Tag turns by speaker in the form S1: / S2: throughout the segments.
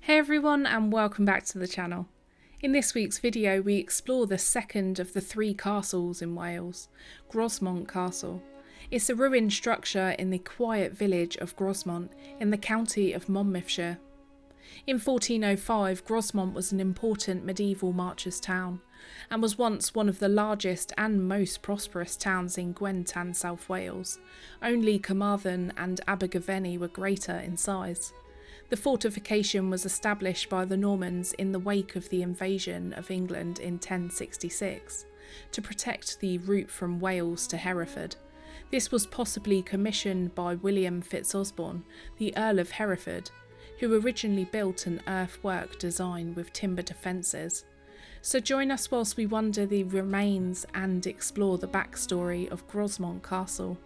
S1: Hey everyone, and welcome back to the channel. In this week's video we explore the second of the three castles in Wales, Grosmont Castle. It's a ruined structure in the quiet village of Grosmont in the county of Monmouthshire. In 1405, Grosmont was an important medieval marchers' town and was once one of the largest and most prosperous towns in Gwent and South Wales. Only Carmarthen and Abergavenny were greater in size. The fortification was established by the Normans in the wake of the invasion of England in 1066 to protect the route from Wales to Hereford. This was possibly commissioned by William Fitzosborne, the Earl of Hereford, who originally built an earthwork design with timber defences. So join us whilst we wander the remains and explore the backstory of Grosmont Castle.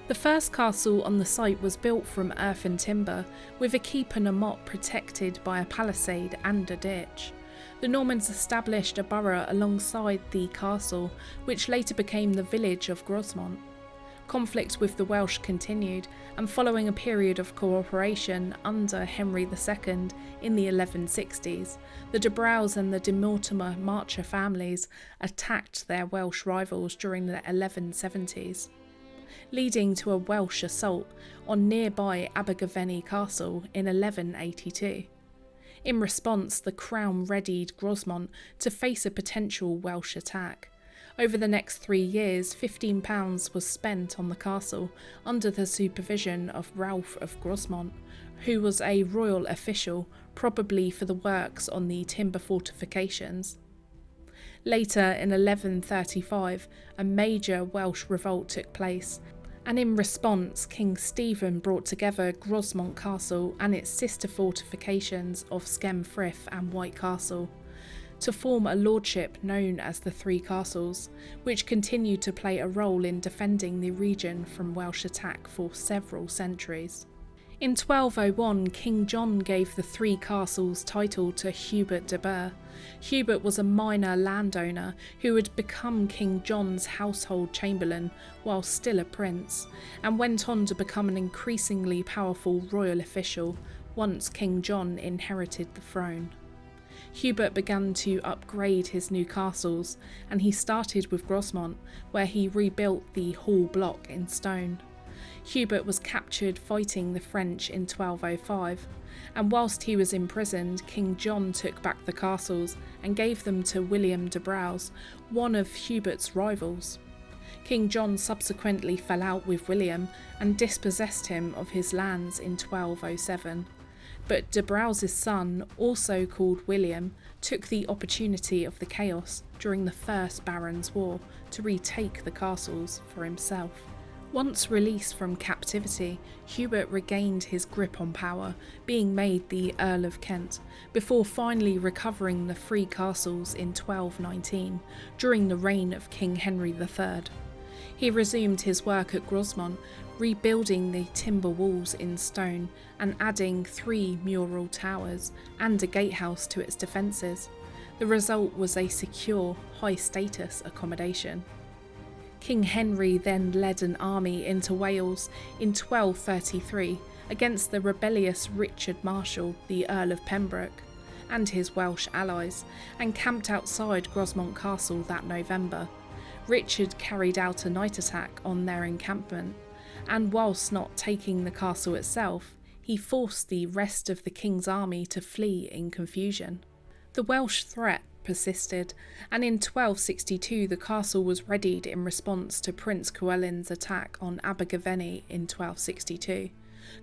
S1: The first castle on the site was built from earth and timber, with a keep and a motte protected by a palisade and a ditch. The Normans established a borough alongside the castle, which later became the village of Grosmont. Conflict with the Welsh continued, and following a period of cooperation under Henry II in the 1160s, the de Braos and the de Mortimer Marcher families attacked their Welsh rivals during the 1170s. Leading to a Welsh assault on nearby Abergavenny Castle in 1182. In response, the Crown readied Grosmont to face a potential Welsh attack. Over the next 3 years, £15 was spent on the castle under the supervision of Ralph of Grosmont, who was a royal official, probably for the works on the timber fortifications. Later, in 1135, a major Welsh revolt took place, and in response, King Stephen brought together Grosmont Castle and its sister fortifications of Skemfrith and White Castle to form a lordship known as the Three Castles, which continued to play a role in defending the region from Welsh attack for several centuries. In 1201, King John gave the Three Castles title to Hubert de Burgh. Hubert was a minor landowner who had become King John's household chamberlain while still a prince, and went on to become an increasingly powerful royal official once King John inherited the throne. Hubert began to upgrade his new castles, and he started with Grosmont, where he rebuilt the hall block in stone. Hubert was captured fighting the French in 1205, and whilst he was imprisoned, King John took back the castles and gave them to William de Braos, one of Hubert's rivals. King John subsequently fell out with William and dispossessed him of his lands in 1207. But de Braos's son, also called William, took the opportunity of the chaos during the First Barons' War to retake the castles for himself. Once released from captivity, Hubert regained his grip on power, being made the Earl of Kent, before finally recovering the Three Castles in 1219, during the reign of King Henry III. He resumed his work at Grosmont, rebuilding the timber walls in stone and adding 3 mural towers and a gatehouse to its defences. The result was a secure, high-status accommodation. King Henry then led an army into Wales in 1233 against the rebellious Richard Marshal, the Earl of Pembroke, and his Welsh allies, and camped outside Grosmont Castle that November. Richard carried out a night attack on their encampment, and whilst not taking the castle itself, he forced the rest of the king's army to flee in confusion. The Welsh threat persisted, and in 1262 the castle was readied in response to Prince Llewellyn's attack on Abergavenny in 1262.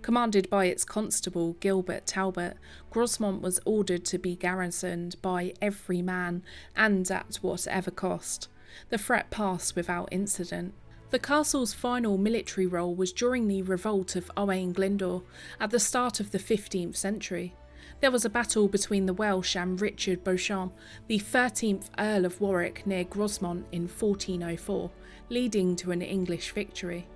S1: Commanded by its constable Gilbert Talbot, Grosmont was ordered to be garrisoned by every man and at whatever cost. The threat passed without incident. The castle's final military role was during the revolt of Owain Glyndwr at the start of the 15th century. There was a battle between the Welsh and Richard Beauchamp, the 13th Earl of Warwick, near Grosmont in 1404, leading to an English victory.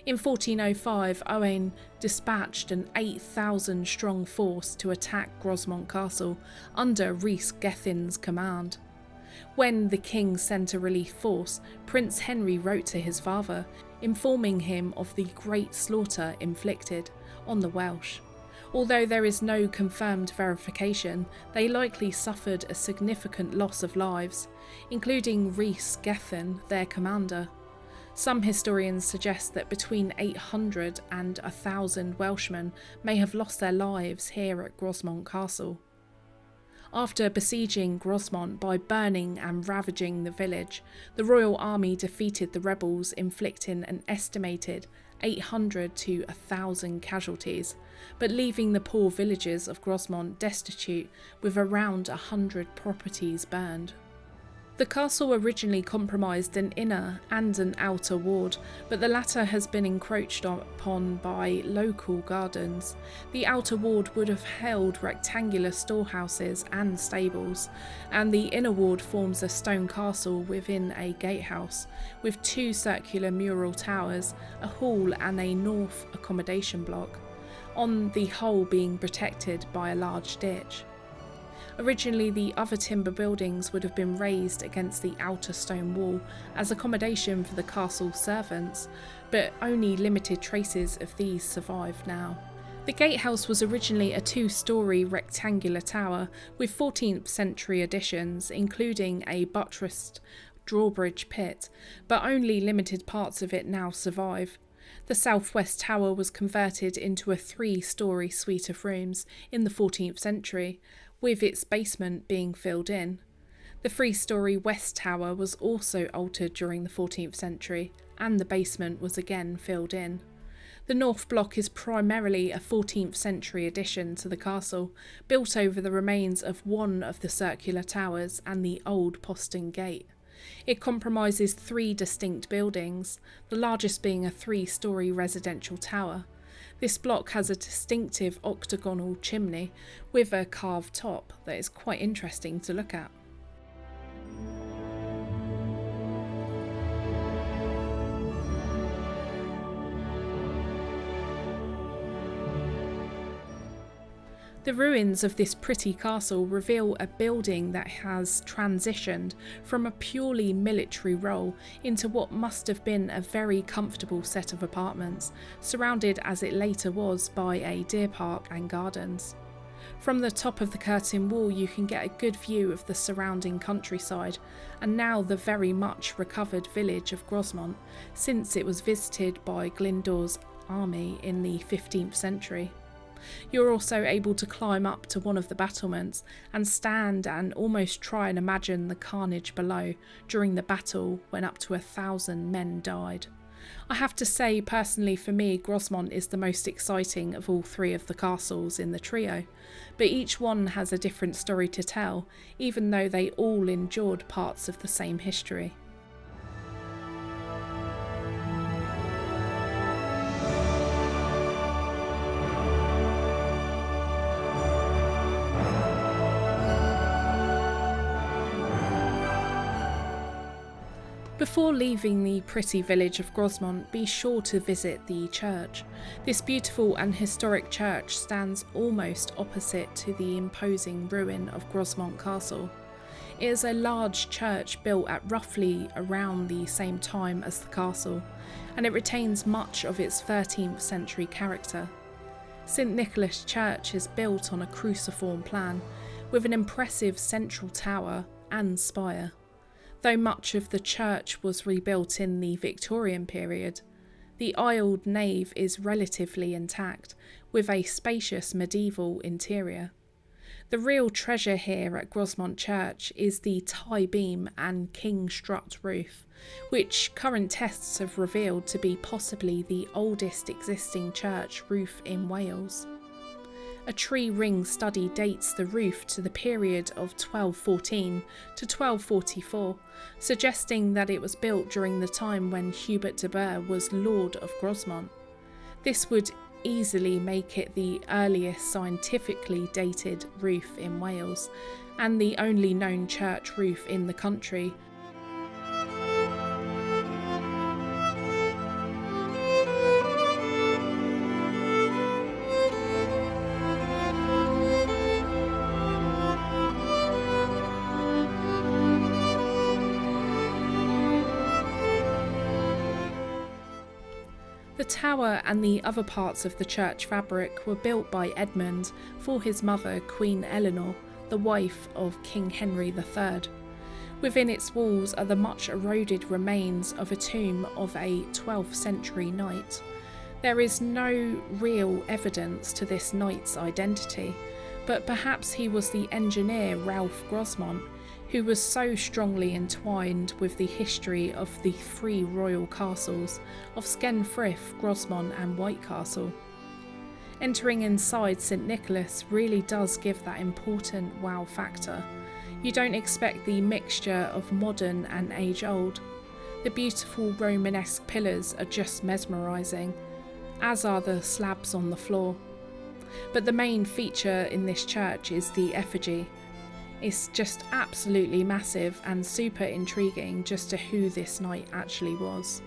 S1: In 1405, Owain dispatched an 8,000 strong force to attack Grosmont Castle under Rhys Gethin's command. When the king sent a relief force, Prince Henry wrote to his father, informing him of the great slaughter inflicted on the Welsh. Although there is no confirmed verification, they likely suffered a significant loss of lives, including Rhys Gethin, their commander. Some historians suggest that between 800 and 1,000 Welshmen may have lost their lives here at Grosmont Castle. After besieging Grosmont by burning and ravaging the village, the royal army defeated the rebels, inflicting an estimated 800 to 1,000 casualties, but leaving the poor villagers of Grosmont destitute with around 100 properties burned. The castle originally comprised an inner and an outer ward, but the latter has been encroached upon by local gardens. The outer ward would have held rectangular storehouses and stables, and the inner ward forms a stone castle within a gatehouse, with 2 circular mural towers, a hall and a north accommodation block, on the whole being protected by a large ditch. Originally, the other timber buildings would have been raised against the outer stone wall as accommodation for the castle's servants, but only limited traces of these survive now. The gatehouse was originally a 2-storey rectangular tower with 14th century additions, including a buttressed drawbridge pit, but only limited parts of it now survive. The southwest tower was converted into a 3-storey suite of rooms in the 14th century, with its basement being filled in. The 3-storey west tower was also altered during the 14th century, and the basement was again filled in. The north block is primarily a 14th century addition to the castle, built over the remains of one of the circular towers and the old postern gate. It comprises 3 distinct buildings, the largest being a 3-storey residential tower. This block has a distinctive octagonal chimney with a carved top that is quite interesting to look at. The ruins of this pretty castle reveal a building that has transitioned from a purely military role into what must have been a very comfortable set of apartments, surrounded as it later was by a deer park and gardens. From the top of the curtain wall you can get a good view of the surrounding countryside, and now the very much recovered village of Grosmont, since it was visited by Glyndwr's army in the 15th century. You're also able to climb up to one of the battlements and stand and almost try and imagine the carnage below during the battle when up to 1,000 men died. I have to say, personally for me, Grosmont is the most exciting of all 3 of the castles in the trio, but each one has a different story to tell, even though they all endured parts of the same history. Before leaving the pretty village of Grosmont, be sure to visit the church. This beautiful and historic church stands almost opposite to the imposing ruin of Grosmont Castle. It is a large church built at roughly around the same time as the castle, and it retains much of its 13th century character. St Nicholas Church is built on a cruciform plan, with an impressive central tower and spire. Though much of the church was rebuilt in the Victorian period, the aisled nave is relatively intact, with a spacious medieval interior. The real treasure here at Grosmont Church is the tie beam and king strut roof, which current tests have revealed to be possibly the oldest existing church roof in Wales. A tree ring study dates the roof to the period of 1214 to 1244, suggesting that it was built during the time when Hubert de Burgh was Lord of Grosmont. This would easily make it the earliest scientifically dated roof in Wales, and the only known church roof in the country. The tower and the other parts of the church fabric were built by Edmund for his mother, Queen Eleanor, the wife of King Henry III. Within its walls are the much eroded remains of a tomb of a 12th century knight. There is no real evidence to this knight's identity, but perhaps he was the engineer Ralph Grosmont, who was so strongly entwined with the history of the three royal castles of Skenfrith, Grosmont and Whitecastle. Entering inside St Nicholas really does give that important wow factor. You don't expect the mixture of modern and age-old. The beautiful Romanesque pillars are just mesmerising, as are the slabs on the floor. But the main feature in this church is the effigy. It's just absolutely massive and super intriguing just to who this knight actually was.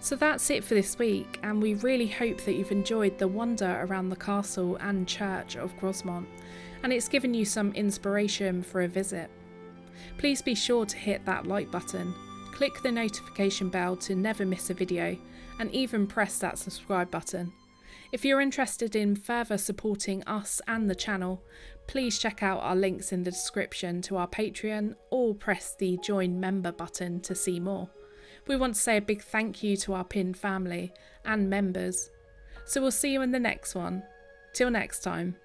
S1: So that's it for this week, and we really hope that you've enjoyed the wonder around the castle and church of Grosmont, and it's given you some inspiration for a visit. Please be sure to hit that like button, click the notification bell to never miss a video, and even press that subscribe button. If you're interested in further supporting us and the channel, please check out our links in the description to our Patreon or press the join member button to see more. We want to say a big thank you to our pinned family and members. So we'll see you in the next one. Till next time.